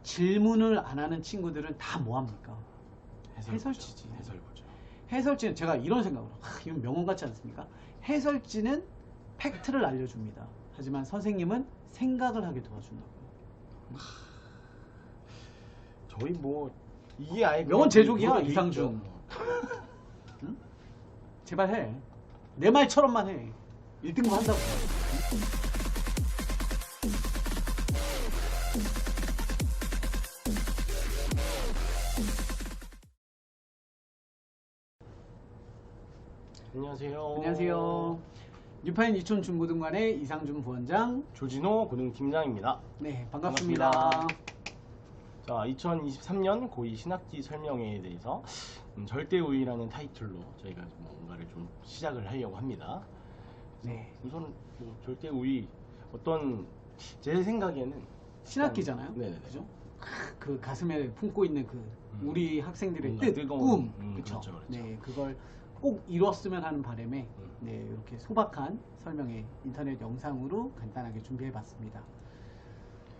질문을 안 하는 친구들은 다 뭐합니까? 해설치지. 해설 보죠. 해설지는 제가 이런 생각으로, 이건 명언 같지 않습니까? 해설지는 팩트를 알려줍니다. 하지만 선생님은 생각을 하게 도와준다고요. 저희 뭐 이게 아예 명언 제조기야, 그거로 돼 이상준. 있죠. 응? 제발 해. 내 말처럼만 해. 1등급 한다고. 안녕하세요. 안녕하세요. 뉴파인 이촌 중고등관의 이상준 부원장. 조진호 고등팀장입니다. 네, 반갑습니다. 자, 2023년 고2 신학기 설명회에 대해서 절대우위라는 타이틀로 저희가 뭔가를 좀 시작을 하려고 합니다. 네. 우선 뭐 절대우위 어떤 제 생각에는 신학기잖아요. 네네. 그죠? 그 가슴에 품고 있는 그 우리 학생들의 뭔가 뜻, 뜨거운, 꿈, 그쵸? 그렇죠, 그렇죠. 네, 그걸 꼭 이뤘으면 하는 바람에 네, 이렇게 소박한 설명회 인터넷 영상으로 간단하게 준비해봤습니다.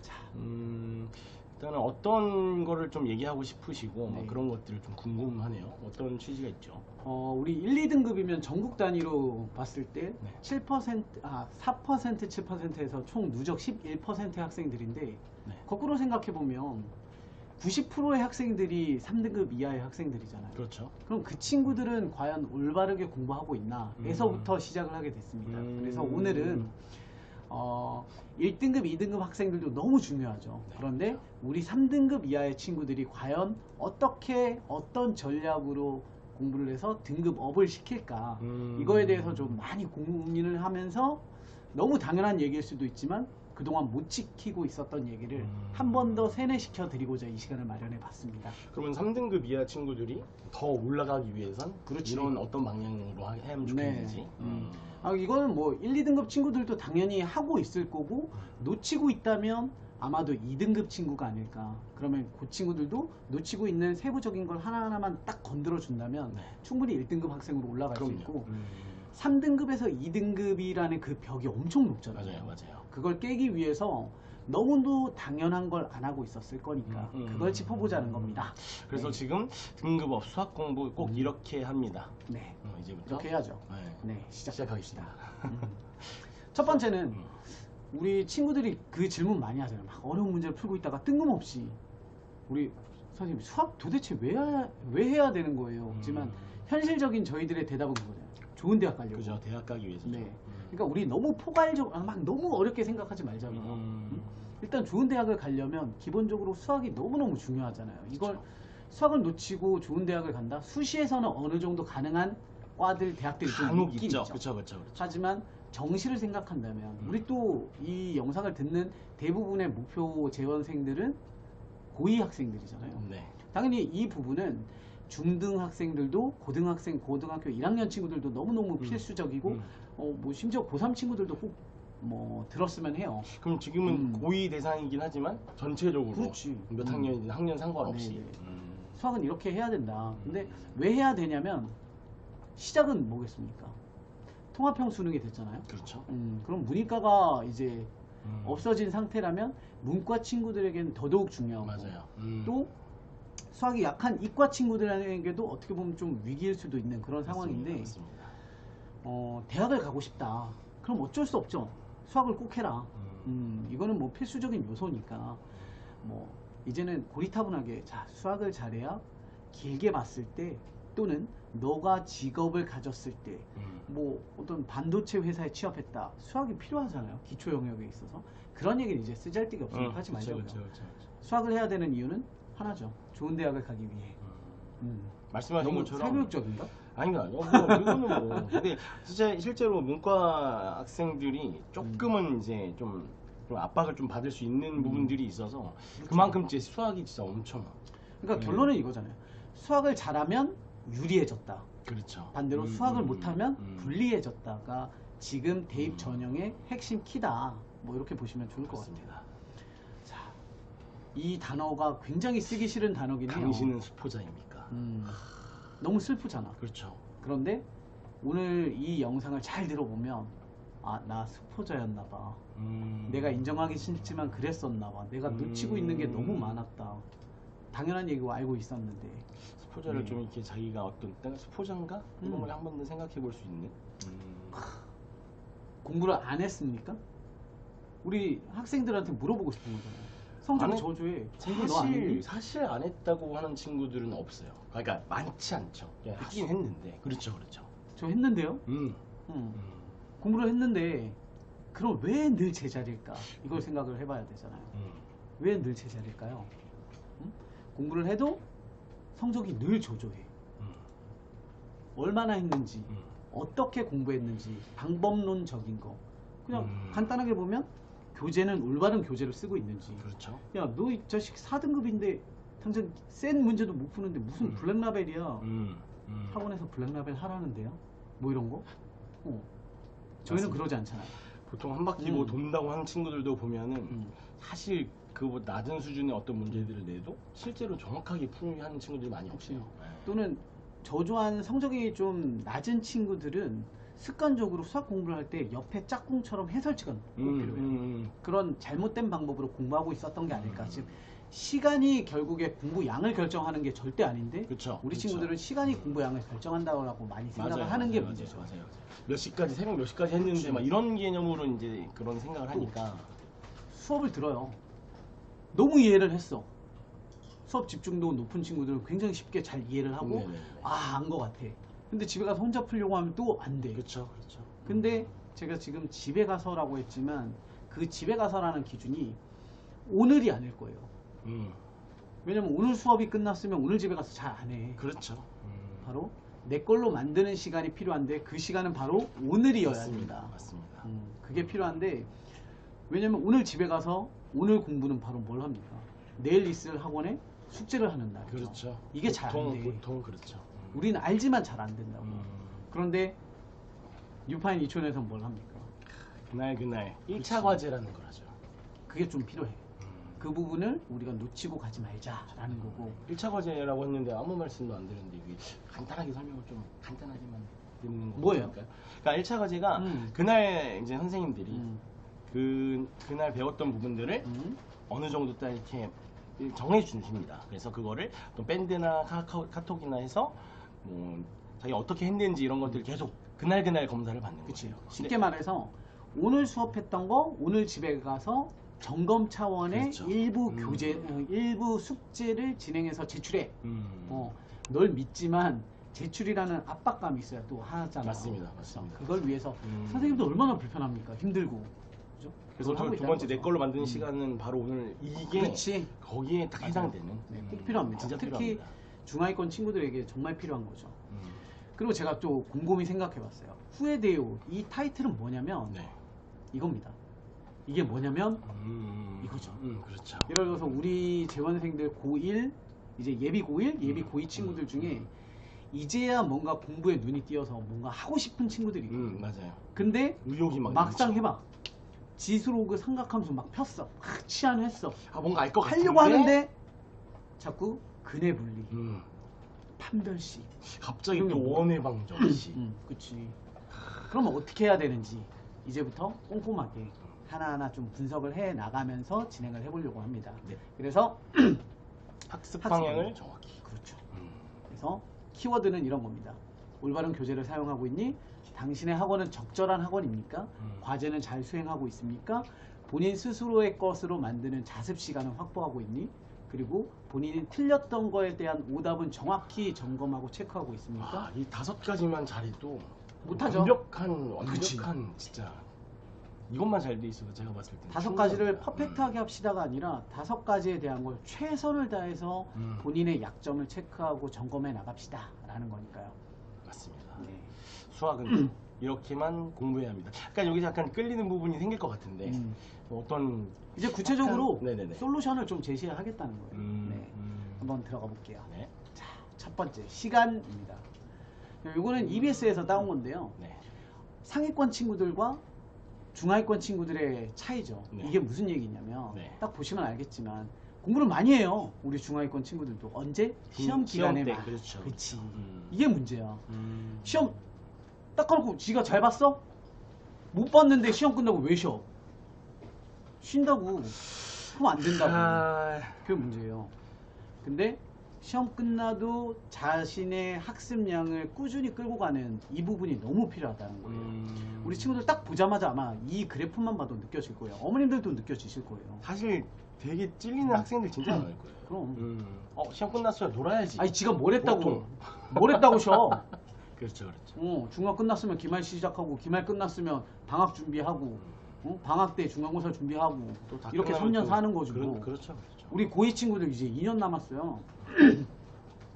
자, 일단은 어떤 거를 좀 얘기하고 싶으시고 네. 그런 것들을 좀 궁금하네요. 어떤 취지가 있죠? 우리 1, 2등급이면 전국 단위로 봤을 때 네. 4%, 7%에서 총 누적 11%의 학생들인데 네. 거꾸로 생각해보면 90%의 학생들이 3등급 이하의 학생들이잖아요. 그렇죠. 그럼 그 친구들은 과연 올바르게 공부하고 있나? 에서부터 시작을 하게 됐습니다. 그래서 오늘은 1등급, 2등급 학생들도 너무 중요하죠. 네, 그런데 그렇죠. 우리 3등급 이하의 친구들이 과연 어떤 전략으로 공부를 해서 등급업을 시킬까? 이거에 대해서 좀 많이 고민을 하면서 너무 당연한 얘기일 수도 있지만 그동안 못 지키고 있었던 얘기를 한 번 더 세뇌시켜 드리고자 이 시간을 마련해 봤습니다. 그러면 3등급 이하 친구들이 더 올라가기 위해선 그렇지. 이런 어떤 방향으로 하면 좋겠는지. 이거는 뭐 1, 2등급 친구들도 당연히 하고 있을 거고 놓치고 있다면 아마도 2등급 친구가 아닐까. 그러면 그 친구들도 놓치고 있는 세부적인 걸 하나하나만 딱 건드려 준다면 네. 충분히 1등급 학생으로 올라갈 그럼요. 수 있고 3등급에서 2등급이라는 그 벽이 엄청 높잖아요. 맞아요. 그걸 깨기 위해서 너무도 당연한 걸 안 하고 있었을 거니까 그걸 짚어보자는 겁니다. 그래서 네. 지금 등급업 수학 공부 꼭 이렇게 합니다. 네, 이제부터 이렇게 해야죠. 네. 네, 시작하겠습니다. 첫 번째는 우리 친구들이 그 질문 많이 하잖아요. 막 어려운 문제를 풀고 있다가 뜬금없이 우리 선생님 수학 도대체 왜 해야 되는 거예요? 하지만 현실적인 저희들의 대답은 그거잖아요. 좋은 대학 가려고. 그죠. 대학 가기 위해서. 네. 그러니까 우리 너무 포괄적으로 막 너무 어렵게 생각하지 말자고요. 일단 좋은 대학을 가려면 기본적으로 수학이 너무너무 중요하잖아요. 이걸 수학을 놓치고 좋은 대학을 간다? 수시에서는 어느 정도 가능한 과들, 대학들이 좀 간혹 있긴 있죠. 있죠. 그렇죠. 하지만 정시를 생각한다면 우리 또 이 영상을 듣는 대부분의 목표 재원생들은 고2 학생들이잖아요. 네. 당연히 이 부분은 중등 학생들도 고등학교 1학년 친구들도 너무너무 필수적이고 뭐 심지어 고3 친구들도 꼭 뭐 들었으면 해요. 그럼 지금은 고2 대상이긴 하지만 전체적으로 그렇지. 몇 학년이든 학년 상관없이. 네네. 수학은 이렇게 해야 된다. 근데 왜 해야 되냐면 시작은 뭐겠습니까? 통합형 수능이 됐잖아요. 그렇죠. 그럼 문이과가 이제 없어진 상태라면 문과 친구들에게는 더더욱 중요하고 맞아요. 또 수학이 약한 이과 친구들에게도 어떻게 보면 좀 위기일 수도 있는 그런 상황인데 맞습니다. 대학을 가고 싶다. 그럼 어쩔 수 없죠. 수학을 꼭 해라. 이거는 뭐 필수적인 요소니까 뭐 이제는 고리타분하게 자 수학을 잘해야 길게 봤을 때 또는 너가 직업을 가졌을 때 뭐 어떤 반도체 회사에 취업했다. 수학이 필요하잖아요. 기초 영역에 있어서. 그런 얘기는 이제 쓰잘데기 없으니까 하지 말자고요. 그렇죠. 수학을 해야 되는 이유는 하나죠. 좋은 대학을 가기 위해. 말씀하신 너무 것처럼 사교육적인가? 아닌가요? 이거는 뭐. 근데 진짜 실제로 문과 학생들이 조금은 이제 좀 압박을 좀 받을 수 있는 부분들이 있어서 그만큼 제 수학이 진짜 엄청. 그러니까 결론은 이거잖아요. 수학을 잘하면 유리해졌다. 그렇죠. 반대로 수학을 못하면 불리해졌다가 지금 대입 전형의 핵심 키다. 뭐 이렇게 보시면 좋을 것 같습니다. 자, 이 단어가 굉장히 쓰기 싫은 단어긴 해요. 당신은 수포자입니까? 너무 슬프잖아. 그렇죠. 그런데 오늘 이 영상을 잘 들어보면 아, 나 스포자였나 봐. 내가 인정하기 싫지만 그랬었나 봐. 내가 놓치고 있는 게 너무 많았다. 당연한 얘기고 알고 있었는데. 스포자를 네. 좀 이렇게 자기가 어떤 내가 스포자인가? 이런 걸 한 번 더 생각해 볼 수 있는. 공부를 안 했습니까? 우리 학생들한테 물어보고 싶은 거잖아요. 성적 안 했- 저조해. 공부 너 안 했니? 사실 안 했다고 하는 친구들은 없어요. 그러니까 많지 않죠. 그냥 하긴 했는데. 그렇죠, 그렇죠. 저 했는데요. 음. 공부를 했는데 그럼 왜 늘 제자리일까? 이걸 생각을 해봐야 되잖아요. 왜 늘 제자리일까요? 공부를 해도 성적이 늘 저조해. 얼마나 했는지, 어떻게 공부했는지, 방법론적인 거. 그냥 간단하게 보면 교재는 올바른 교재를 쓰고 있는지. 그렇죠. 야, 너 이 자식 4등급인데 당장 센 문제도 못 푸는데 무슨 블랙라벨이야. 학원에서 블랙라벨 하라는데요? 뭐 이런 거? 저희는 맞습니다. 그러지 않잖아요. 보통 한 바퀴 뭐 돈다고 하는 친구들도 보면은 사실 그보다 낮은 수준의 어떤 문제들을 내도 실제로 정확하게 풀이하는 친구들이 많이 없어요. 네. 또는 저조한 성적이 좀 낮은 친구들은 습관적으로 수학 공부를 할 때 옆에 짝꿍처럼 해설지가 꼭 필요해요. 그런 잘못된 방법으로 공부하고 있었던 게 아닐까. 즉 시간이 결국에 공부 양을 결정하는 게 절대 아닌데 그쵸, 우리 그쵸. 친구들은 시간이 공부 양을 결정한다고 많이 생각을 하는 게 문제죠. 맞아요. 몇 시까지 새벽 몇 시까지 했는데 막 이런 개념으로 이제 그런 생각을 하니까 수업을 들어요. 너무 이해를 했어. 수업 집중도 높은 친구들은 굉장히 쉽게 잘 이해를 하고 네네네. 아, 안 것 같아. 근데 집에 가서 혼자 풀려고 하면 또 안 돼. 그렇죠, 그렇죠. 근데 제가 지금 집에 가서라고 했지만 그 집에 가서라는 기준이 오늘이 아닐 거예요. 왜냐면 오늘 수업이 끝났으면 오늘 집에 가서 잘 안 해. 그렇죠. 바로 내 걸로 만드는 시간이 필요한데 그 시간은 바로 오늘이어야 맞습니다. 된다. 맞습니다. 그게 필요한데 왜냐면 오늘 집에 가서 오늘 공부는 바로 뭘 합니까? 내일 있을 학원에 숙제를 하는 날이죠. 그렇죠. 이게 잘 안 돼. 보통 그렇죠. 우리는 알지만 잘 안 된다고. 그런데 뉴파인 이촌에서 뭘 합니까? 그날 1차 그치. 과제라는 걸 하죠. 그게 좀 필요해. 그 부분을 우리가 놓치고 가지 말자라는 거고. 1차 과제라고 했는데 아무 말씀도 안 드렸는데 이게 간단하게 설명을 좀 간단하게만 드리는 거 뭐예요? 그러니까 1차 과제가 그날 이제 선생님들이 그날 배웠던 부분들을 어느 정도 딱 이렇게 정해 주십니다. 그래서 그거를 또 밴드나 카톡이나 해서 뭐 자기 어떻게 했는지 이런 것들 계속 그날 검사를 받는 그치. 거예요. 쉽게 말해서 오늘 수업했던 거 오늘 집에 가서 점검 차원의 그렇죠. 일부 교재, 일부 숙제를 진행해서 제출해. 음. 널 믿지만 제출이라는 압박감이 있어야 또 하잖아. 맞습니다. 맞습니다. 그걸 위해서 선생님도 얼마나 불편합니까? 힘들고. 그죠? 그래서 그걸 하고 두 번째 있다는 내 걸로 거죠. 만드는 시간은 바로 오늘 이게 그렇지. 거기에 딱 해당되는 네, 꼭 필요합니다. 진짜 특히 필요합니다. 중하위권 친구들에게 정말 필요한 거죠. 음. 그리고 제가 또 곰곰이 생각해봤어요. 후회돼요. 이 타이틀은 뭐냐면 네. 이겁니다. 이게 뭐냐면 이거죠. 그렇죠. 예를 들어서 우리 재원생들 고1 이제 예비 고1, 예비 고2 친구들 중에 이제야 뭔가 공부에 눈이 띄어서 뭔가 하고 싶은 친구들이 있거든요. 맞아요. 근데 의욕이 막 막상 넘쳐. 해봐. 지수로그 삼각함수 막 폈어. 치안했어. 아 뭔가 알 것 같은데 하려고 하는데 자꾸 근해 분리, 음. 판별식. 갑자기 그런 또 게 원의 방정식. 그치. 그러면 어떻게 해야 되는지 이제부터 꼼꼼하게 하나하나 좀 분석을 해 나가면서 진행을 해보려고 합니다. 네. 그래서 학습 학습 방향을 방향. 정확히. 그렇죠. 그래서 키워드는 이런 겁니다. 올바른 교재를 사용하고 있니? 당신의 학원은 적절한 학원입니까? 과제는 잘 수행하고 있습니까? 본인 스스로의 것으로 만드는 자습 시간을 확보하고 있니? 그리고 본인이 틀렸던 거에 대한 오답은 정확히 점검하고 체크하고 있습니까? 이 5가지만 잘해도 못하죠. 완벽한 그치. 진짜 이것만 잘 돼 있어도 제가 봤을 때 5가지를 퍼펙트하게 합시다가 아니라 5가지에 대한 걸 최선을 다해서 본인의 약점을 체크하고 점검해 나갑시다 라는 거니까요. 맞습니다. 네. 수학은 이렇게만 공부해야 합니다. 약간 여기서 약간 끌리는 부분이 생길 것 같은데 뭐 어떤 이제 구체적으로 약간- 네네네. 솔루션을 좀 제시하겠다는 거예요. 네. 한번 들어가 볼게요. 네. 자, 첫 번째 시간입니다. 요거는 EBS에서 따온 건데요. 네. 상위권 친구들과 중하위권 친구들의 차이죠. 네. 이게 무슨 얘기냐면 네. 딱 보시면 알겠지만 공부를 많이 해요. 우리 중하위권 친구들도 언제? 시험 기간에 때, 만. 그렇죠. 그치. 이게 문제야. 음. 시험 딱 걸고 지가 잘 봤어? 못 봤는데 시험 끝나고 왜 쉬어? 쉰다고. 그럼 안 된다고. 그게 문제예요. 근데 시험 끝나도 자신의 학습량을 꾸준히 끌고 가는 이 부분이 너무 필요하다는 거예요. 우리 친구들 딱 보자마자 아마 이 그래프만 봐도 느껴질 거예요. 어머님들도 느껴지실 거예요. 사실 되게 찔리는 학생들 진짜 많을 거예요. 그럼. 시험 끝났어요. 놀아야지. 아니 지가 뭘 했다고 보통. 뭘 했다고 쉬어. 그렇죠, 그렇죠. 중간 끝났으면 기말 시작하고 기말 끝났으면 방학 준비하고 방학 때 중간고사 준비하고 또다 이렇게 끝나면 3년 또 사는 거지 뭐. 그렇죠, 그렇죠. 우리 고2 친구들 이제 2년 남았어요.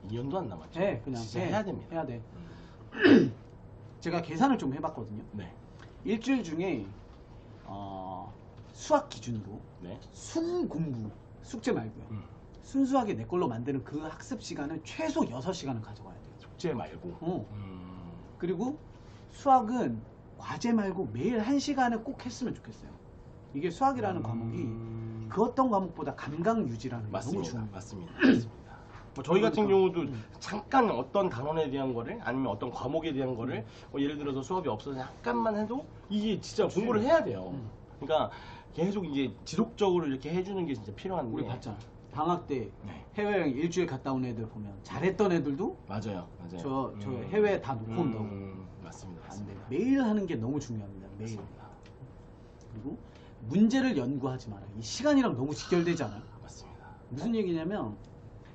2년도 안 남았죠. 해 그냥 진짜 해. 해야 됩니다. 해야 돼. 제가 계산을 좀 해봤거든요. 네. 일주일 중에 수학 기준으로 네. 순 공부 숙제 말고요. 음. 순수하게 내 걸로 만드는 그 학습 시간은 최소 6시간을 가져가야 돼요. 숙제 말고. 그리고 수학은 과제 말고 매일 1시간을 꼭 했으면 좋겠어요. 이게 수학이라는 과목이 그 어떤 과목보다 감각 유지라는 게 너무 맞습니다. 중요해요. 맞습니다. 뭐 저희 같은 경우도 잠깐 어떤 단원에 대한 거를 아니면 어떤 과목에 대한 거를 예를 들어서 수업이 없어서 잠깐만 해도 이게 진짜 공부를 해야 돼요. 그러니까 계속 이제 지속적으로 이렇게 해주는 게 진짜 필요한데. 우리 봤잖아. 방학 때 네. 해외여행 일주일 갔다 온 애들 보면 잘했던 애들도 맞아요. 맞아요. 저 해외에 다 놓고 온다고. 맞습니다. 안 돼. 맞습니다. 매일 하는 게 너무 중요합니다. 매일. 맞습니다. 그리고 문제를 연구하지 마라. 이 시간이랑 너무 직결되지 않아요? 맞습니다. 무슨 얘기냐면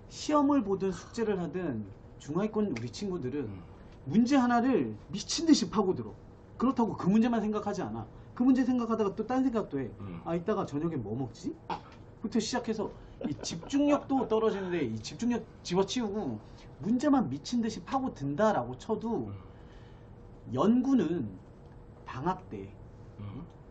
시험을 보든 숙제를 하든 중하위권 우리 친구들은 문제 하나를 미친 듯이 파고들어. 그렇다고 그 문제만 생각하지 않아. 그 문제 생각하다가 또 딴 생각도 해. 아 이따가 저녁에 뭐 먹지? 부터 시작해서 이 집중력도 떨어지는데 이 집중력 집어치우고 문제만 미친 듯이 파고든다라고 쳐도 연구는 방학 때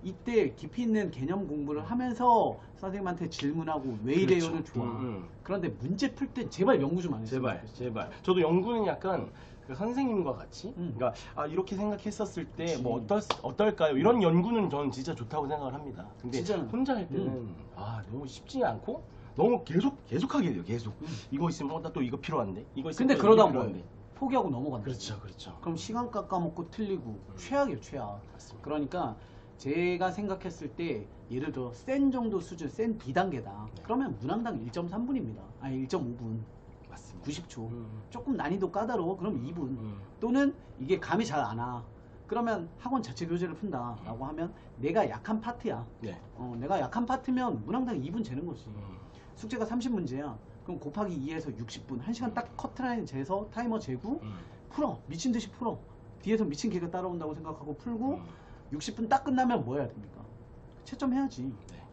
이때 깊이 있는 개념 공부를 하면서 선생님한테 질문하고 왜 이래요는 그렇죠. 좋아. 그런데 문제 풀 때 제발 연구 좀 안 했으면 제발, 좋겠어. 제발. 저도 연구는 약간 그 선생님과 같이, 음. 그러니까 이렇게 생각했었을 때 그치. 뭐 어떨까요? 이런 연구는 저는 진짜 좋다고 생각을 합니다. 근데 진짜는. 혼자 할 때는 너무 쉽지 않고 너무 계속하게 돼요. 계속 이거 있으면 나 또 이거 필요한데, 이거 있으면 근데 또 그러다 이거 뭐해? 필요한데. 포기하고 넘어간다. 그렇죠, 그렇죠. 그럼 시간 깎아먹고 틀리고 최악이에요, 최악. 맞습니다. 그러니까 제가 생각했을 때 예를 들어 센 정도 수준, 센 B단계다. 네. 그러면 문항당 1.3분입니다. 아니 1.5분. 맞습니다. 90초. 조금 난이도 까다로워. 그럼 2분. 음. 또는 이게 감이 잘 안 와. 그러면 학원 자체 교재를 푼다 라고 하면 내가 약한 파트야. 네. 내가 약한 파트면 문항당 2분 재는 거지. 숙제가 30문제야. 그럼 곱하기 2에서 60분. 1시간 딱 커트라인 재서 타이머 재고 풀어. 미친 듯이 풀어. 뒤에서 미친 개가 따라온다고 생각하고 풀고 60분 딱 끝나면 뭐 해야 됩니까? 채점 해야지. 네.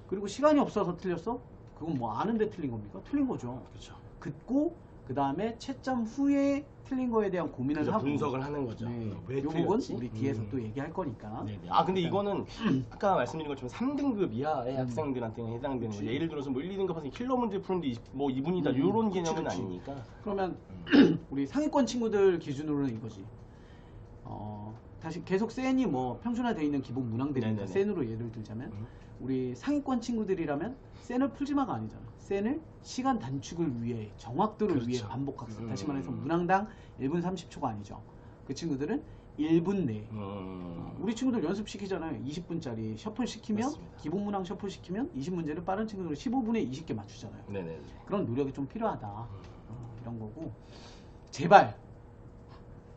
그리고 시간이 없어서 틀렸어? 그건 뭐 아는데 틀린 겁니까? 틀린 거죠. 그렇죠. 듣고 그 다음에 채점 후에 틀린 거에 대한 고민을 그죠, 하고 분석을 하는 거죠. 네. 왜 요 부분 틀렸지? 우리 뒤에서 또 얘기할 거니까. 네네. 근데 이거는 아까 말씀드린 것처럼 3등급 이하의 학생들한테는 해당되는 거죠. 그치. 예를 들어서 뭐 1, 2등급 학생 킬러 문제 푸는데 뭐 2분이다 이런 그치, 개념은 그치. 아니니까. 그러면 우리 상위권 친구들 기준으로는 이거지. 다시 계속 센이 뭐 평준화되어 있는 기본 문항들이니까 네네네. 센으로 예를 들자면 우리 상위권 친구들이라면 센을 풀지마가 아니잖아. 센을 시간 단축을 위해 정확도를 그렇죠. 위해 반복학습. 다시 말해서 문항당 1분 30초가 아니죠. 그 친구들은 1분 내에 우리 친구들 연습시키잖아요. 20분짜리 셔플 시키면 맞습니다. 기본 문항 셔플 시키면 20문제를 빠른 친구들 15분에 20개 맞추잖아요. 네네. 그런 노력이 좀 필요하다. 이런 거고 제발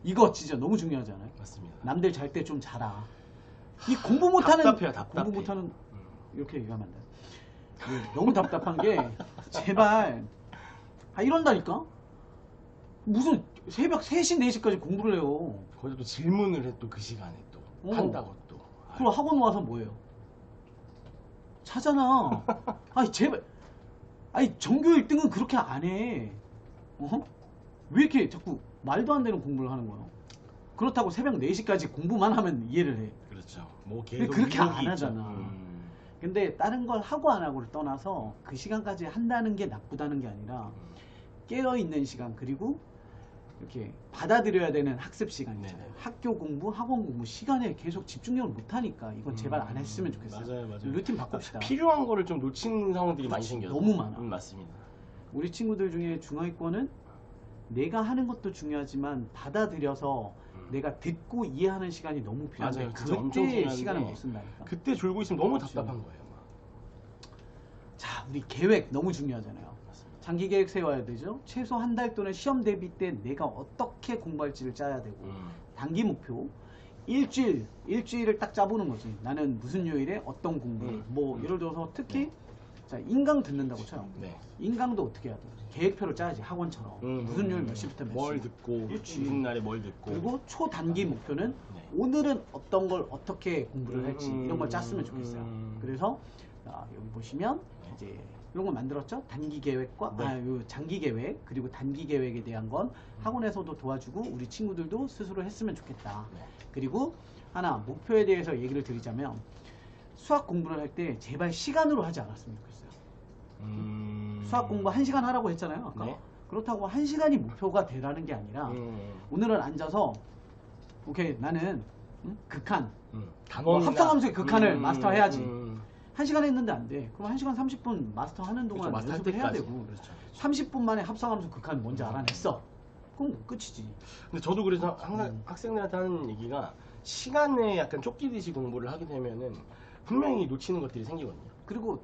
이거 진짜 너무 중요하잖아요. 맞습니다. 남들 잘 때 좀 자라. 이 공부 못하는 답답해요, 답답해. 공부 못하는 이렇게 얘기하면 안 돼. 너무 답답한 게 제발 이런다니까. 무슨 새벽 3시 4시까지 공부를 해요. 거기서 또 질문을 해 또 그 시간에 또 한다고 또. 그럼 학원 와서 뭐해요? 자잖아. 아니 제발. 아니 전교 1등은 그렇게 안 해. 왜 이렇게 자꾸 말도 안 되는 공부를 하는 거야? 그렇다고 새벽 4시까지 공부만 하면 이해를 해. 그렇죠. 뭐 근데 계속 그렇게 의욕이 안 있죠. 하잖아. 근데 다른 걸 하고 안 하고를 떠나서 그 시간까지 한다는 게 나쁘다는 게 아니라 깨어있는 시간 그리고 이렇게 받아들여야 되는 학습 시간 있잖아요. 네네. 학교 공부, 학원 공부 시간에 계속 집중력을 못하니까 이건 제발 안 했으면 좋겠어요. 맞아요, 맞아요. 루틴 바꿉시다. 필요한 거를 좀 놓치는 상황들이 많이 그렇지, 생겨요. 너무 많아. 맞습니다. 우리 친구들 중에 중하위권은 내가 하는 것도 중요하지만 받아들여서 내가 듣고 이해하는 시간이 너무 필요한데 맞아요. 진짜 엄청 그때 중요한데 시간을 못 쓴다니까. 그때 졸고 있으면 너무 그렇죠. 답답한 거예요. 막. 자, 우리 계획 너무 중요하잖아요. 맞습니다. 장기 계획 세워야 되죠. 최소 한 달 또는 시험 대비 때 내가 어떻게 공부할지를 짜야 되고 단기 목표 일주일을 딱 짜보는 거지. 나는 무슨 요일에 어떤 공부. 뭐 예를 들어서 특히 자, 인강 듣는다고 쳐요. 네. 인강도 어떻게 해야 돼? 계획표를 짜야지. 학원처럼 무슨 요일 몇 시부터 몇 시. 뭘 듣고 그렇지. 무슨 날에 뭘 듣고 그리고 초단기 목표는 네. 오늘은 어떤 걸 어떻게 공부를 할지 이런 걸 짰으면 좋겠어요. 그래서 여기 보시면 이제 이런 걸 만들었죠. 단기 계획과 네. 요 장기 계획 그리고 단기 계획에 대한 건 학원에서도 도와주고 우리 친구들도 스스로 했으면 좋겠다. 네. 그리고 하나 목표에 대해서 얘기를 드리자면 수학 공부를 할 때 제발 시간으로 하지 않았으면 좋겠어요. 수학 공부 1시간 하라고 했잖아요. 아까. 네. 그렇다고 1시간이 목표가 되라는 게 아니라 오늘은 앉아서 오케이 나는 극한 단원이나 합성함수의 극한을 마스터해야지. 1시간 했는데 안 돼. 그럼 1시간 30분 마스터하는 동안 그렇죠, 마스터할 연습을 해야 때까지. 되고 그렇죠. 30분 만에 합성함수 극한 뭔지 알아냈어. 그럼 끝이지. 근데 저도 그래서 항상 학생들한테 하는 얘기가 시간에 약간 쫓기듯이 공부를 하게 되면은 분명히 놓치는 것들이 생기거든요. 그리고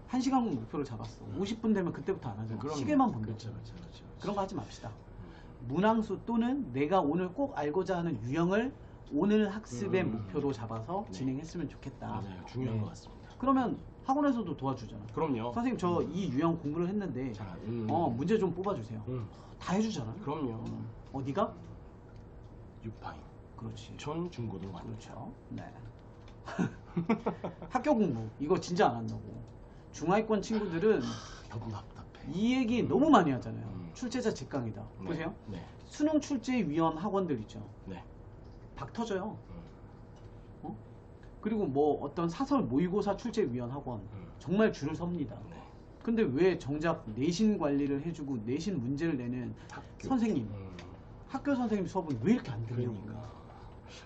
1시간 목표를 잡았어. 50분 되면 그때부터 안 하잖아. 그럼요. 시계만 본다. 그렇죠. 그런 거 하지 맙시다. 문항수 또는 내가 오늘 꼭 알고자 하는 유형을 오늘 학습의 목표로 잡아서 네. 진행했으면 좋겠다. 맞아요. 중요한 네. 것 같습니다. 그러면 학원에서도 도와주잖아. 그럼요. 선생님 저 이 유형 공부를 했는데 잘 문제 좀 뽑아주세요. 다 해주잖아요. 그럼요. 어디가? 6파인. 그렇지. 전 중고등학교. 그렇죠. 네. 학교 공부 이거 진짜 안 한다고. 중하위권 친구들은 너무 답답해. 이 얘기 너무 많이 하잖아요. 출제자 직강이다. 네. 보세요. 네. 수능 출제 위원 학원들 있죠. 네. 박 터져요. 그리고 뭐 어떤 사설 모의고사 출제 위원 학원 정말 줄을 섭니다. 네. 근데 왜 정작 내신 관리를 해주고 내신 문제를 내는 학교. 선생님, 학교 선생님 수업은 왜 이렇게 안 들려고? 그러니까.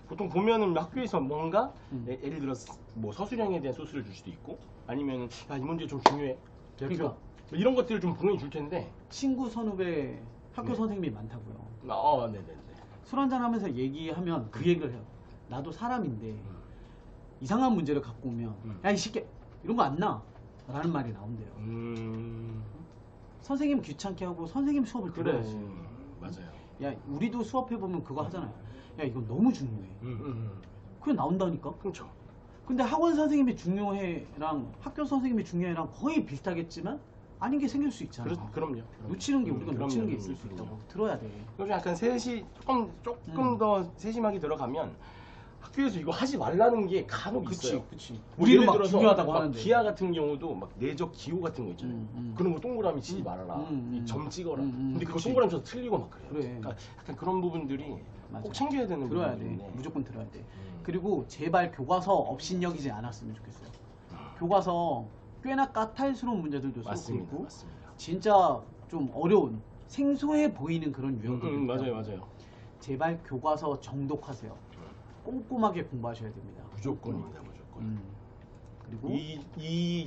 보통 보면은 학교에서 뭔가 예를 들어 뭐 서술형에 대한 소스를 줄 수도 있고 아니면 이 문제 좀 중요해. 그러니까. 뭐 이런 것들을 좀 분명히 줄 텐데. 친구 선후배 학교 네. 선생님이 많다고요. 네네네. 술 한잔 하면서 얘기하면 그 얘기를 해요. 나도 사람인데 이상한 문제를 갖고 오면 야 이 새끼 이런 거 안 나. 라는 말이 나온대요. 선생님 귀찮게 하고 선생님 수업을 그래. 들어야지. 맞아요. 야 우리도 수업해보면 그거 하잖아요. 야 이거 너무 중요해. 그게 나온다니까. 그렇죠. 근데 학원 선생님이 중요해랑 학교 선생님이 중요해랑 거의 비슷하겠지만 아닌 게 생길 수 있잖아. 그럼요. 놓치는 게 우리가 그럼요. 놓치는 게 있을 수 있다고. 들어야 돼. 그래서 약간 조금 더 세심하게 들어가면 학교에서 이거 하지 말라는 게 간혹 있어요. 그치. 뭐 우리는 예를 막 들어서 중요하다고 막 하는데. 기하 같은 경우도 막 내적 기호 같은 거 있잖아요. 그런 거 동그라미 치지 말아라. 이 점 찍어라. 근데 그거 그치. 동그라미 쳐서 틀리고 막 그래요. 그래. 그러니까 약간 그런 부분들이 맞아. 꼭 챙겨야 되는 들어야 돼. 부분인데. 무조건 들어야 돼. 그리고 제발 교과서 업신여기지 않았으면 좋겠어요. 교과서 꽤나 까탈스러운 문제들도 쏟고 맞습니다. 있고 맞습니다. 진짜 좀 어려운 생소해 보이는 그런 유형들이 맞아요. 제발 교과서 정독하세요. 꼼꼼하게 공부하셔야 됩니다. 무조건입니다. 무조건. 그리고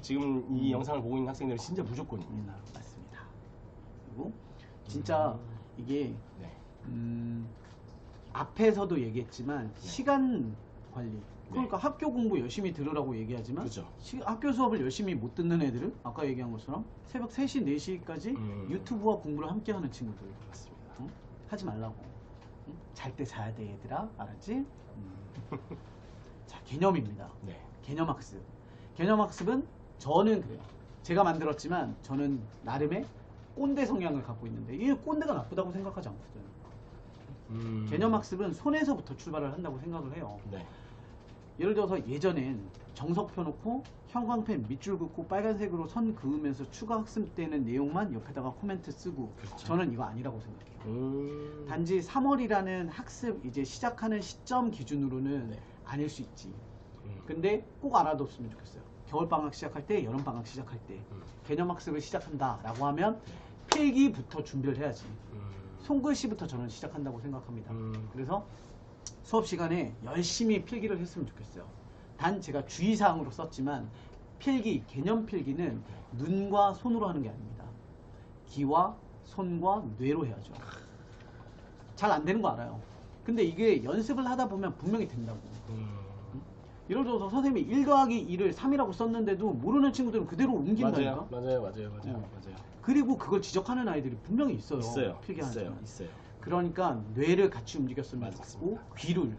지금 이 영상을 보고 있는 학생들은 진짜 무조건입니다. 맞습니다. 그리고 진짜 이게 네. 앞에서도 얘기했지만 시간 관리. 그러니까 학교 공부 열심히 들으라고 얘기하지만 그죠. 학교 수업을 열심히 못 듣는 애들은 아까 얘기한 것처럼 새벽 3시, 4시까지 유튜브와 공부를 함께 하는 친구들. 맞습니다. 하지 말라고. 잘 때 자야 돼 얘들아. 알았지? 자, 개념입니다. 네. 개념학습. 개념학습은 저는 그래요. 제가 만들었지만 저는 나름의 꼰대 성향을 갖고 있는데 이 꼰대가 나쁘다고 생각하지 않거든요. 개념학습은 손에서부터 출발을 한다고 생각을 해요. 네. 예를 들어서 예전엔 정석 펴놓고 형광펜 밑줄 긋고 빨간색으로 선 그으면서 추가 학습되는 내용만 옆에다가 코멘트 쓰고 그렇죠. 저는 이거 아니라고 생각해요. 단지 3월이라는 학습 이제 시작하는 시점 기준으로는 네. 아닐 수 있지. 근데 꼭 알아뒀으면 좋겠어요. 겨울방학 시작할 때, 여름방학 시작할 때 개념학습을 시작한다 라고 하면 필기부터 준비를 해야지. 손글씨부터 저는 시작한다고 생각합니다. 그래서 수업 시간에 열심히 필기를 했으면 좋겠어요. 단 제가 주의사항으로 썼지만 필기, 개념 필기는 눈과 손으로 하는 게 아닙니다. 귀와 손과 뇌로 해야죠. 잘 안 되는 거 알아요. 근데 이게 연습을 하다 보면 분명히 된다고. 음. 예를 들어서 선생님이 1 더하기 2를 3이라고 썼는데도 모르는 친구들은 그대로 옮긴다니까. 맞아요. 그리고 그걸 지적하는 아이들이 분명히 있어요. 있어요. 필기하는 있어요. 그러니까 뇌를 같이 움직였으면 좋겠고 맞습니다. 귀를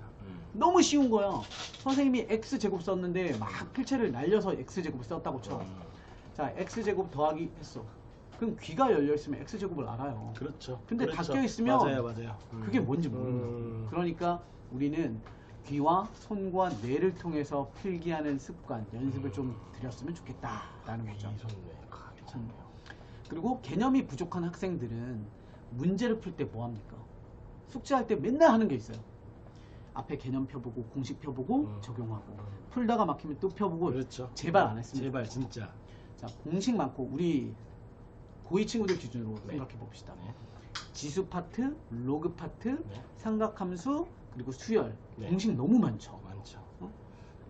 너무 쉬운 거야. 선생님이 x제곱 썼는데 막 필체를 날려서 x제곱을 썼다고 쳐. 자, x제곱 더하기 했어. 그럼 귀가 열려있으면 x제곱을 알아요. 그렇죠. 근데 그렇죠. 닫혀있으면 맞아요. 그게 뭔지 모르는 거예요. 그러니까 우리는 귀와 손과 뇌를 통해서 필기하는 습관, 연습을 좀 들였으면 좋겠다라는 거죠. 이손뇌 괜찮네요. 그리고 개념이 부족한 학생들은 문제를 풀 때 뭐 합니까? 숙제할 때 맨날 하는 게 있어요. 앞에 개념 펴보고 공식 펴보고 적용하고 풀다가 막히면 또 펴보고. 그렇죠. 제발 안 했으면 제발 좋겠어요. 진짜. 자, 공식 많고 우리 고2 친구들 기준으로 네. 생각해 봅시다. 네. 지수 파트, 로그 파트, 네. 삼각함수, 그리고 수열. 네. 공식 너무 많죠. 많죠.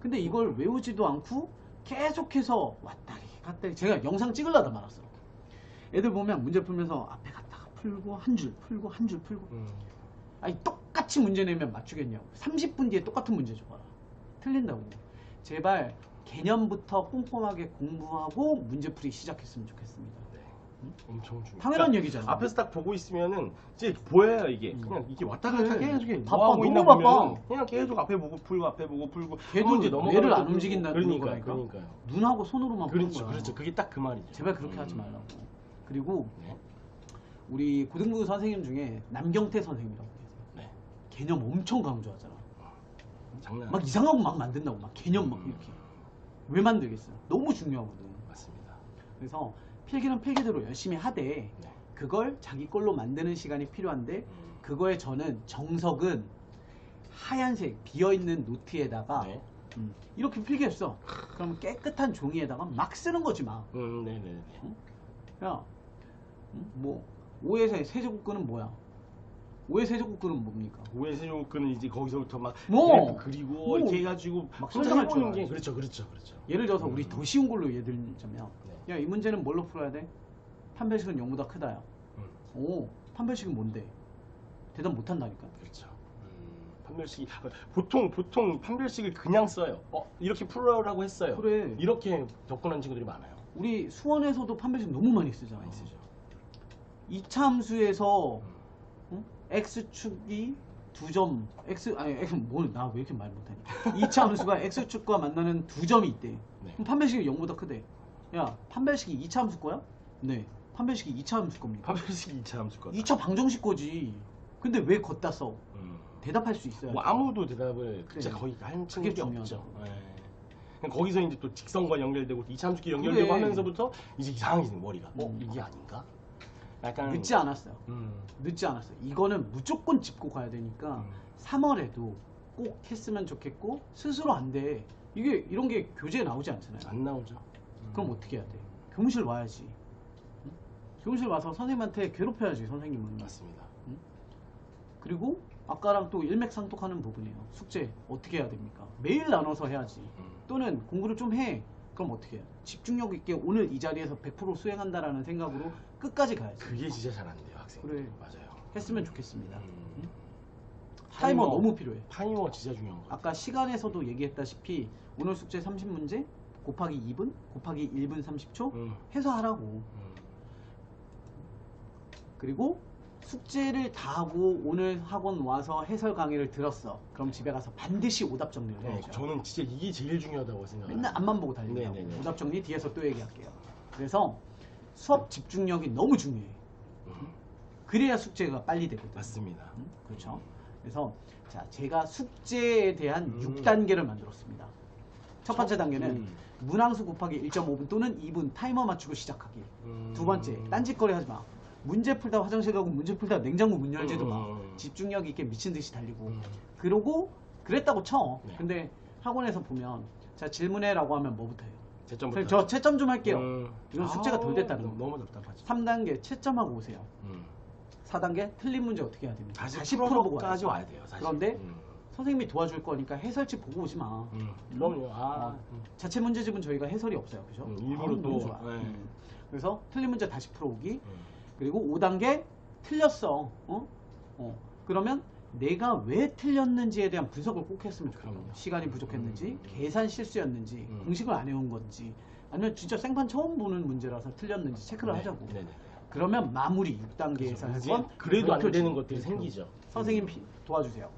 근데 이걸 외우지도 않고 계속해서 왔다리 갔다리. 제가 영상 찍으려다 말았어. 애들 보면 문제 풀면서 앞에 갔다가 풀고 한 줄 풀고 한 줄 풀고. 아니 똑같이 문제 내면 맞추겠냐고. 30분 뒤에 똑같은 문제 줘봐라. 틀린다고. 제발 개념부터 꼼꼼하게 공부하고 문제풀이 시작했으면 좋겠습니다. 네. 엄청 중요해요. 당연한 얘기잖아. 앞에서 딱 보고 있으면은 이제 보여요 이게. 그냥 이게 왔다 갔다 그래. 계속 바빠, 뭐 하고 있나 너무 바빠. 보면 그냥 계속 앞에 보고 풀고 앞에 보고 풀고 걔도 한 문제 넘어가면 뇌를 또 안 풀고. 움직인다는 거니까. 그러니까요. 눈하고 손으로만 푸는 그렇죠. 거야. 그렇죠. 그게 딱 그 말이죠. 제발 그렇게 하지 말라고. 그리고 네. 우리 고등부 선생님 중에 남경태 선생님이라고 계세요. 네. 개념 엄청 강조하잖아. 장난. 막 이상한 거 막 만든다고. 막 개념 막 이렇게. 왜 만들겠어요? 너무 중요하거든. 맞습니다. 그래서 필기는 필기대로 열심히 하되 네. 그걸 자기 걸로 만드는 시간이 필요한데 그거에 저는 정석은 하얀색 비어있는 노트에다가 네. 이렇게 필기했어. 그럼 깨끗한 종이에다가 막 쓰는 거지 막. 네네네. 야, 뭐 5의 세제곱근은 뭐야? 5의 세제곱근은 뭡니까? 5의 세제곱근은 이제 거기서부터 막 뭐? 그래프 그리고 뭐? 이렇게 해가지고 막 혼자 설명할 해보는 줄 게 알아야지. 그렇죠. 예를 들어서 우리 더 쉬운 걸로 예를 들자면 네. 야, 이 문제는 뭘로 풀어야 돼? 판별식은 0보다 크다야. 오, 판별식은 뭔데? 대답 못 한다니까. 그렇죠. 판별식이 보통 판별식을 그냥 써요. 이렇게 풀어라고 했어요. 그래. 이렇게 접근한 친구들이 많아요. 우리 수원에서도 판별식 너무 많이 쓰잖아. 많이 쓰죠. 2차 함수에서 x축이 2점 나 왜 이렇게 말 못하니? 2차 함수가 x축과 만나는 2점이 있대. 네. 그럼 판별식이 0보다 크대. 야, 판별식이 2차 함수 거야? 네. 판별식이 2차 함수 겁니까? 판별식이 2차 함수 거. 2차 방정식 거지. 근데 왜 걷다 써? 대답할 수 있어야 뭐 돼. 아무도 대답을 그래. 진짜 거의 한 그게 친구들이 없죠. 중요하죠. 네. 그냥 거기서 이제 또 직선과 연결되고 2차 함수끼리 연결되고 그래. 하면서부터 이제 이상해지는 머리가. 이게 아닌가? 약간 늦지 않았어요. 음. 늦지 않았어요. 이거는 무조건 짚고 가야 되니까 3월에도 꼭 했으면 좋겠고 스스로 안 돼. 이게 이런 게 교재에 나오지 않잖아요. 안 나오죠. 그럼 어떻게 해야 돼? 교무실 와야지. 응? 교무실 와서 선생님한테 괴롭혀야지, 선생님은. 맞습니다. 그리고 아까랑 또 일맥상통하는 부분이에요. 숙제 어떻게 해야 됩니까? 매일 나눠서 해야지. 또는 공부를 좀 해. 그럼 어떻게 해요? 집중력 있게 오늘 이 자리에서 100% 수행한다라는 생각으로 끝까지 가야지. 그게 진짜 잘 안 돼요, 학생. 그래. 맞아요. 했으면 좋겠습니다. 음. 타이머 너무 필요해. 타이머 진짜 중요한 거. 아까 시간에서도 얘기했다시피 오늘 숙제 30문제 곱하기 2분 곱하기 1분 30초 해서 하라고. 그리고 숙제를 다 하고 오늘 학원 와서 해설 강의를 들었어. 그럼 집에 가서 반드시 오답 정리를 해야죠. 저는 진짜 이게 제일 중요하다고 생각해요. 맨날 앞만 보고 달린다고. 네네네. 오답 정리 뒤에서 또 얘기할게요. 그래서 수업 집중력이 너무 중요해. 그래야 숙제가 빨리 되거든. 맞습니다. 그렇죠. 그래서 자, 제가 숙제에 대한 6단계를 만들었습니다. 첫 번째 단계는 문항수 곱하기 1.5분 또는 2분 타이머 맞추고 시작하기. 두 번째, 딴짓거리 하지 마. 문제 풀다 화장실 가고 문제 풀다 냉장고 문 열지도 마. 집중력 있게 미친 듯이 달리고. 그러고 그랬다고 쳐. 네. 근데 학원에서 보면 자, 질문해라고 하면 뭐부터 해요? 채점부터. 저 채점 좀 할게요. 이건 숙제가 덜 아우, 됐다는 거. 너무 답답하지. 3단계 채점하고 오세요. 4단계 틀린 문제 어떻게 해야 됩니까? 다시 풀어보고 풀어보고까지 와야지. 와야 돼요. 사실. 그런데 선생님이 도와줄 거니까 해설집 보고 오지 마. 그럼요. 자체 문제집은 저희가 해설이 없어요. 그죠? 일부러 너무 또. 좋아. 네. 그래서 틀린 문제 다시 풀어오기. 그리고 5단계 틀렸어. 그러면 내가 왜 틀렸는지에 대한 분석을 꼭 했으면 좋겠어요. 그럼요. 시간이 부족했는지, 음. 계산 실수였는지, 공식을 안 해온 건지, 아니면 진짜 생판 처음 보는 문제라서 틀렸는지 체크를 네. 하자고. 네네. 그러면 마무리 6단계에서 할 이제 건 그래도 안 목표 되는 지금. 것들이 생기죠. 선생님 도와주세요.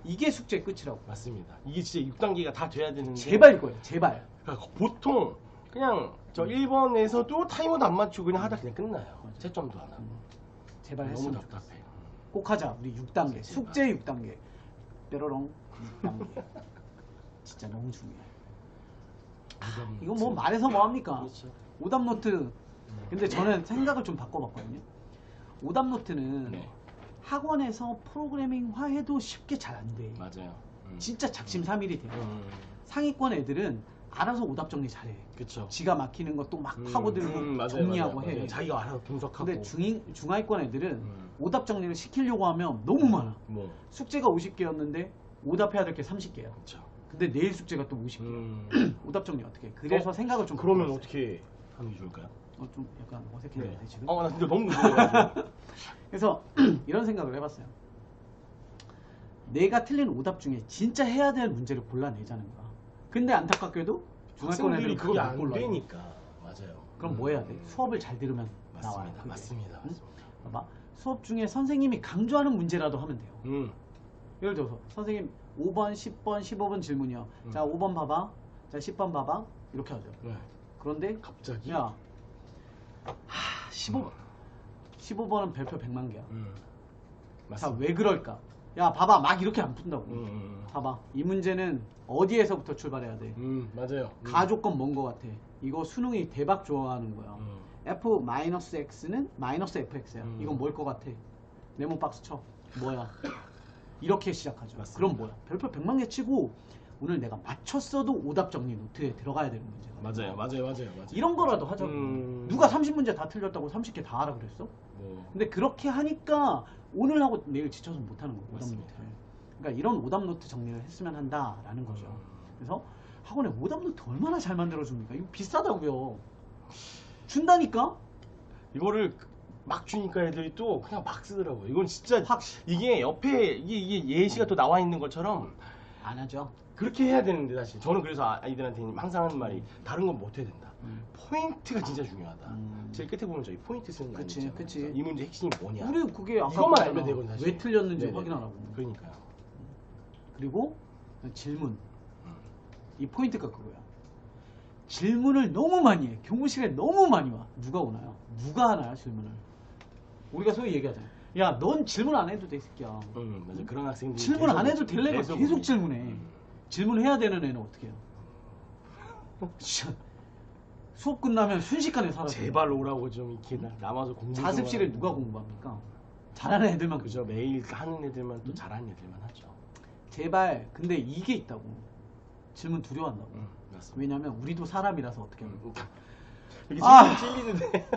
이게 숙제 끝이라고. 맞습니다. 이게 진짜 6단계가 다 돼야 되는데 제발 이거예요. 제발. 그러니까 보통 그냥 저 1번에서도 타이머도 안 맞추고 그냥 하다 그냥 끝나요. 채점도 안 하고. 제발 너무 했으면 답답해. 좋겠어. 꼭 하자. 우리 6단계. 제발. 숙제 6단계. 뾰로롱 6단계. 진짜 너무 중요해. 이거 뭐 말해서 뭐합니까? 그렇죠. 오답노트. 근데 저는 생각을 좀 바꿔봤거든요. 오답노트는 네. 학원에서 프로그래밍화 해도 쉽게 잘 안 돼. 맞아요. 진짜 작심삼일이 돼요. 음. 상위권 애들은 알아서 오답 정리 잘해. 그쵸. 지가 막히는 것도 막 파고들고 맞아요, 정리하고 맞아요, 해. 맞아요. 자기가 알아서 분석하고. 근데 중하위권 애들은 음. 오답 정리를 시키려고 하면 너무 많아. 뭐 숙제가 50개였는데 오답해야 될 게 30개야. 그쵸. 근데 내일 숙제가 또 50개. 오답 정리 어떻게 해? 그래서 생각을 좀 그러면 바꿔봤어요. 어떻게 하는 게 좋을까요? 좀 약간 어색해졌네 지금. 나 진짜 너무 궁금해가지고. 그래서 이런 생각을 해봤어요. 내가 틀린 오답 중에 진짜 해야 될 문제를 골라내자는 거야. 근데 안타깝게도 중하위권 애들은 학생들이 그걸 그게 못 안 골라요. 되니까. 맞아요. 그럼 뭐 해야 돼? 수업을 잘 들으면 나와요. 맞습니다. 그게. 맞습니다. 응? 맞습니다. 봐봐. 수업 중에 선생님이 강조하는 문제라도 하면 돼요. 예를 들어서 선생님 5번, 10번, 15번 질문이요. 자 5번 봐봐. 자 10번 봐봐. 이렇게 하죠. 네. 그런데 갑자기. 야 15번은 별표 100만 개야. 자 맞습니다. 왜 그럴까? 야 봐봐 막 이렇게 안 푼다고. 음. 봐봐 이 문제는 어디에서부터 출발해야 돼? 맞아요. 가조건 뭔 거 같아? 이거 수능이 대박 좋아하는 거야. f-x는 마이너스 fx야. 이건 뭘 것 같아? 네모 박스 쳐. 뭐야? 이렇게 시작하죠. 맞습니다. 그럼 뭐야? 별표 100만 개 치고 오늘 내가 맞췄어도 오답 정리 노트에 들어가야 되는 문제가. 맞아요. 이런 거라도 하자고. 누가 30문제 다 틀렸다고 30개 다 하라 그랬어? 뭐. 근데 그렇게 하니까 오늘 하고 내일 지쳐서 못하는 거예요. 오답 맞습니다. 노트를. 그러니까 이런 오답 노트 정리를 했으면 한다라는 거죠. 그래서 학원에 오답 노트 얼마나 잘 만들어줍니까? 이거 비싸다고요. 준다니까? 이거를 막 주니까 애들이 또 그냥 막 쓰더라고요. 이건 진짜 확 이게 옆에 이게 예시가 또 나와 있는 것처럼 안 하죠. 그렇게 해야 되는데 사실 저는 그래서 아이들한테 항상 하는 말이 다른 건 못 해야 된다. 음. 포인트가 진짜 중요하다. 제일 끝에 보면 저희 포인트 쓰는 거 그치, 있잖아요. 그치. 그래서 이 문제 핵심이 뭐냐. 우리 그게 아까 이것만 그랬잖아. 알면 되거든 사실. 왜 틀렸는지 네네. 확인하라고. 그러니까요. 그리고 질문. 이 포인트가 그거야. 질문을 너무 많이 해. 교무실에 너무 많이 와. 누가 오나요? 누가 하나요 질문을? 우리가 소위 얘기하잖아. 야, 넌 질문 안 해도 돼, 이 새끼야. 맞아. 그런 학생들이 질문 안 해도 될 애가 계속 우리- 질문해. 질문해야 되는 애는 어떻게 해요? 진짜 수업 끝나면 순식간에 사라져. 제발 오라고 좀 이렇게 남아서 공부 좀 자습실에 하라고. 누가 공부합니까? 잘하는 애들만 그죠. 매일 하는 애들만 또 잘하는 애들만 하죠. 제발. 근데 이게 있다고. 질문 두려워한다고. 맞습니다. 왜냐면 우리도 사람이라서 어떻게 해요? 이게 아! 찔리는데.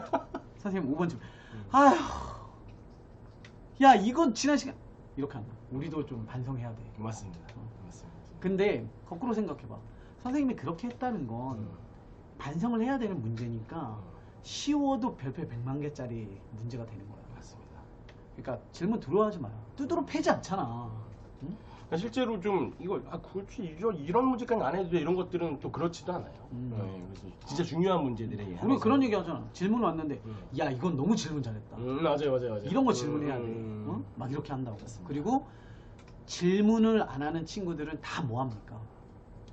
선생님 5번 좀. 아휴. 야, 이건 지난 시간 이렇게 한다. 우리도 좀 반성해야 돼. 맞습니다. 맞습니다. 근데 거꾸로 생각해봐. 선생님이 그렇게 했다는 건 반성을 해야 되는 문제니까 쉬워도 별표 100만 개짜리 문제가 되는 거야. 맞습니다. 그러니까 질문 두려워하지 마요. 두드러 패지 않잖아. 응? 실제로 좀 이거 그렇지 이런 문제까지 안 해도 돼 이런 것들은 또 그렇지도 않아요. 네, 그래서 진짜 중요한 문제들에 우리 그런 얘기 하잖아. 질문 왔는데 음. 야, 이건 너무 질문 잘했다. 맞아요. 이런 거 질문해야 돼. 응? 막 이렇게 한다고. 맞습니다. 그리고 질문을 안 하는 친구들은 다 뭐 합니까?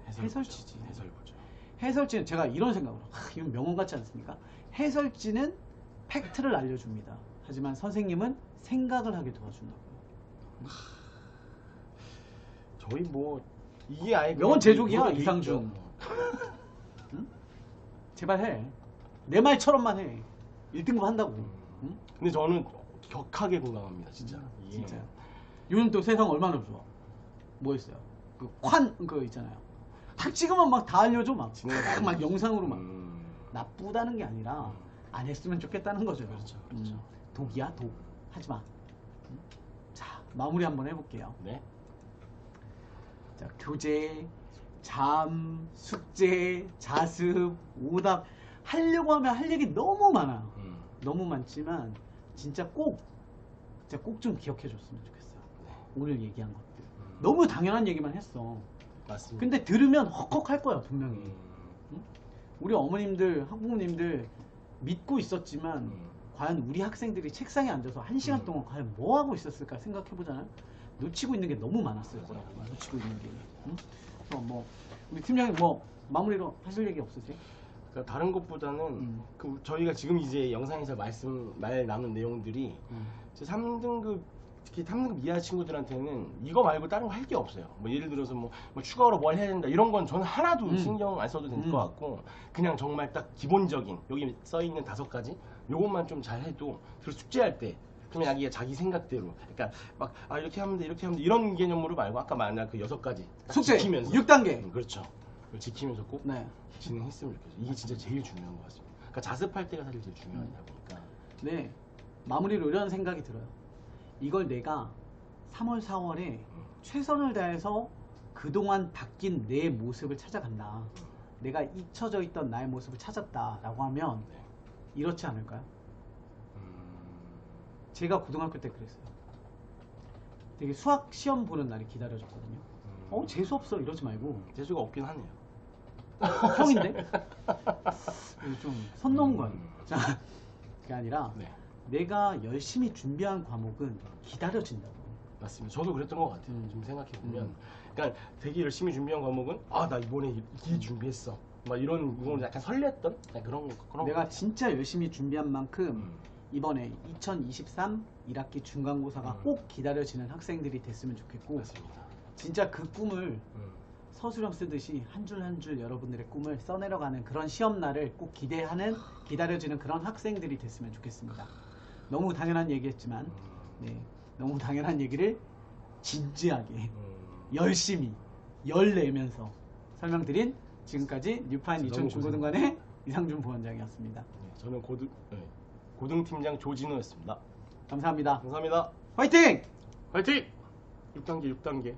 해설지지. 해설 보죠. 해설지는 제가 이런 생각을 해요. 이건 명언 같지 않습니까? 해설지는 팩트를 알려줍니다. 하지만 선생님은 생각을 하게 도와준다고요. 저희 뭐 이게 아예 명언 제조기야, 그런 게 이상준. 있죠. 응? 제발 해. 내 말처럼만 해. 1등급 한다고. 응? 근데 저는 격하게 공감합니다, 진짜. 이게 진짜요. 요즘 또 세상 얼마나 좋아. 뭐 있어요? 그거 있잖아요. 딱 찍으면 막 다 알려줘. 막 영상으로 막. 나쁘다는 게 아니라 안 했으면 좋겠다는 거죠. 그렇죠. 독이야, 독. 하지 마. 응? 자, 마무리 한번 해볼게요. 네. 자, 교재, 잠, 숙제, 자습, 오답 하려고 하면 할 얘기 너무 많아. 너무 많지만 진짜 꼭 좀 기억해 줬으면 좋겠어요. 오늘 얘기한 것들. 너무 당연한 얘기만 했어. 맞습니다. 근데 들으면 헉헉할 거야 분명히. 음. 응? 우리 어머님들, 학부모님들 믿고 있었지만 과연 우리 학생들이 책상에 앉아서 1시간 동안 과연 뭐 하고 있었을까 생각해 보잖아요. 놓치고 있는 게 너무 많았어요. 맞아요. 놓치고 있는 게. 응? 그래서 뭐 우리 팀장님 뭐 마무리로 하실 얘기 없으세요? 그러니까 다른 것보다는 그 저희가 지금 이제 영상에서 말 나눈 내용들이 이제 3등급 특히 3등급 이하 친구들한테는 이거 말고 다른 거 할 게 없어요. 뭐 예를 들어서 뭐 추가로 뭘 해야 된다 이런 건 저는 하나도 신경 안 써도 될 것 같고 그냥 정말 딱 기본적인 여기 써 있는 5가지 요것만 좀 잘 해도 그리고 숙제할 때 그냥 자기 생각대로 그러니까 막 이렇게 하면 돼 이렇게 하면 돼 이런 개념으로 말고 아까 말한 그 6가지 딱 숙제 지키면서 6단계. 그렇죠. 그걸 지키면서 꼭 네. 진행했으면 좋겠어요. 이게 진짜 제일 중요한 것 같습니다. 그러니까 자습할 때가 사실 제일 중요하다 보니까. 네. 마무리로 이런 생각이 들어요. 이걸 내가 3월, 4월에 최선을 다해서 그동안 바뀐 내 모습을 찾아간다. 내가 잊혀져 있던 나의 모습을 찾았다라고 하면 네. 이렇지 않을까요? 제가 고등학교 때 그랬어요. 되게 수학 시험 보는 날이 기다려졌거든요. 재수 없어 이러지 말고 재수가 없긴 하네요. 형인데? 좀 선 넘은 거예요. 자, 그게 아니라 네. 내가 열심히 준비한 과목은 기다려진다고. 맞습니다. 저도 그랬던 것 같아요. 지금 생각해 보면, 그러니까 되게 열심히 준비한 과목은 나 이번에 이 준비했어. 막 이런 부분 약간 설렜던 그런 내가 진짜 열심히 준비한 만큼 이번에 2023 1학기 중간고사가 꼭 기다려지는 학생들이 됐으면 좋겠고, 맞습니다. 진짜 그 꿈을 서술형 쓰듯이 한 줄 한 줄 여러분들의 꿈을 써내려가는 그런 시험날을 꼭 기대하는 기다려지는 그런 학생들이 됐으면 좋겠습니다. 너무 당연한 얘기했지만 네, 너무 당연한 얘기를 진지하게 열심히 열내면서 설명드린 지금까지 뉴파인 유치원 중고등관의 이상준 부원장이었습니다. 네, 저는 고등팀장 조진우였습니다. 감사합니다. 감사합니다. 화이팅! 화이팅! 6단계.